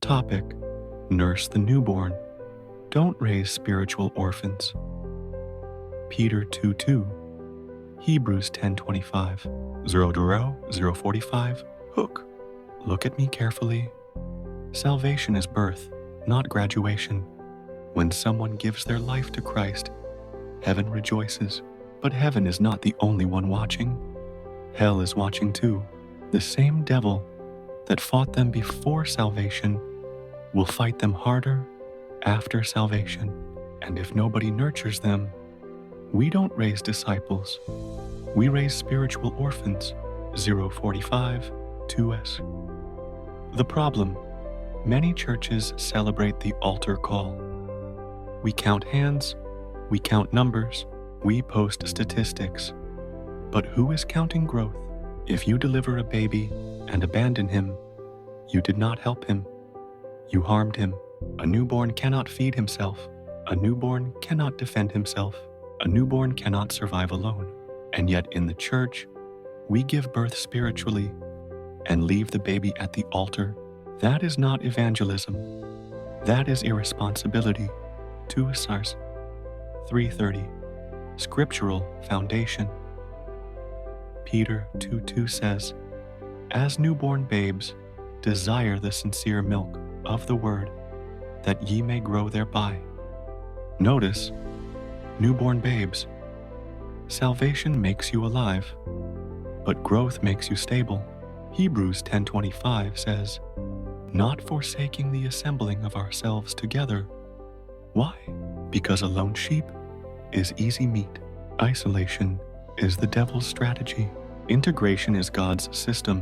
topic: nurse the newborn. Don't raise spiritual orphans. Peter 2:2, Hebrews 10:25, 0:0:45, hook. Look at me carefully. Salvation is birth, not graduation. When someone gives their life to Christ, heaven rejoices, but heaven is not the only one watching. Hell is watching too. The same devil that fought them before salvation will fight them harder after salvation. And if nobody nurtures them, we don't raise disciples. We raise spiritual orphans. 0:45, 2s. The problem: many churches celebrate the altar call. We count hands, we count numbers, we post statistics. But who is counting growth? If you deliver a baby and abandon him, you did not help him. You harmed him. A newborn cannot feed himself. A newborn cannot defend himself. A newborn cannot survive alone. And yet in the church, we give birth spiritually and leave the baby at the altar. That is not evangelism. That is irresponsibility. 2 Sars 3:30. Scriptural foundation. Peter 2:2 says, "As newborn babes, desire the sincere milk of the word, that ye may grow thereby." Notice, newborn babes. Salvation makes you alive, but growth makes you stable. Hebrews 10:25 says, "Not forsaking the assembling of ourselves together." Why? Because a lone sheep is easy meat. Isolation is the devil's strategy. Integration is God's system.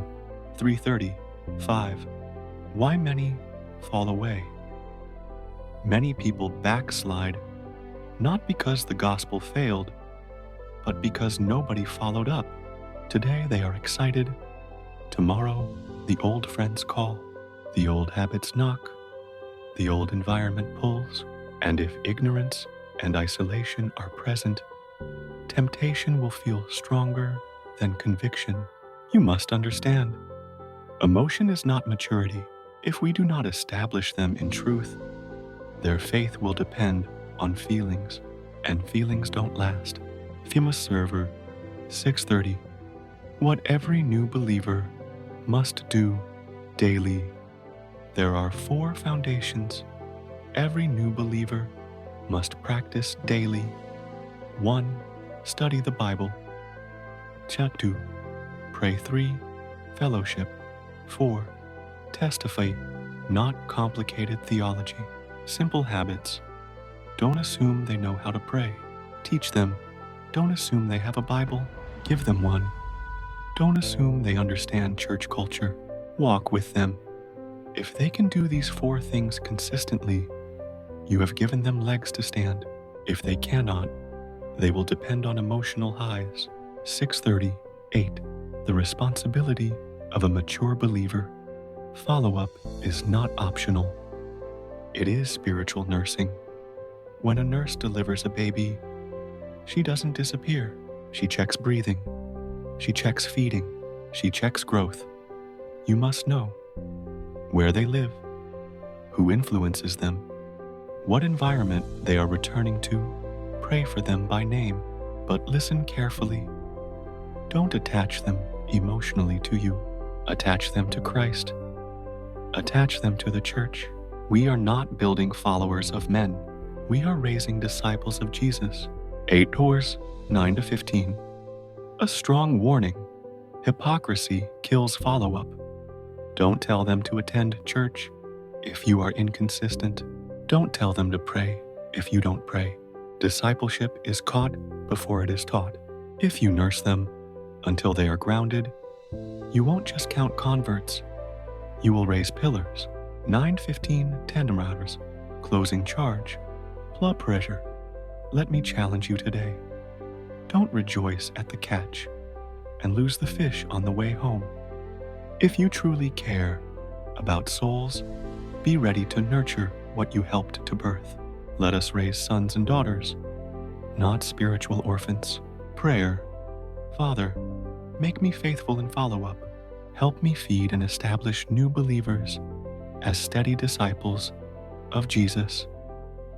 3:35. Why many fall away? Many people backslide, not because the gospel failed, but because nobody followed up. Today they are excited. Tomorrow, the old friends call. The old habits knock. The old environment pulls. And if ignorance and isolation are present, temptation will feel stronger than conviction. You must understand, emotion is not maturity. If we do not establish them in truth, their faith will depend on feelings, and feelings don't last. Phimus Server 6:30. What every new believer must do daily. There are 4 foundations every new believer must practice daily. 1. Study the Bible. 2. Pray. 3. Fellowship. 4. Testify, not complicated theology. Simple habits. Don't assume they know how to pray. Teach them. Don't assume they have a Bible. Give them one. Don't assume they understand church culture. Walk with them. If they can do these 4 things consistently, you have given them legs to stand. If they cannot, they will depend on emotional highs. 6:38. The responsibility of a mature believer. Follow-up is not optional. It is spiritual nursing. When a nurse delivers a baby, she doesn't disappear. She checks breathing. She checks feeding. She checks growth. You must know where they live, who influences them, what environment they are returning to. Pray for them by name, but listen carefully. Don't attach them emotionally to you. Attach them to Christ. Attach them to the church. We are not building followers of men. We are raising disciples of Jesus. 8 Doors 9-15. A strong warning. Hypocrisy kills follow-up. Don't tell them to attend church if you are inconsistent. Don't tell them to pray if you don't pray. Discipleship is caught before it is taught. If you nurse them until they are grounded, you won't just count converts. You will raise pillars. 9:15 Tandem Riders. Closing charge. Blood pressure. Let me challenge you today. Don't rejoice at the catch and lose the fish on the way home. If you truly care about souls, be ready to nurture what you helped to birth. Let us raise sons and daughters, not spiritual orphans. Prayer. Father, make me faithful in follow-up. Help me feed and establish new believers as steady disciples of Jesus.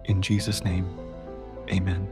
In Jesus' name, amen.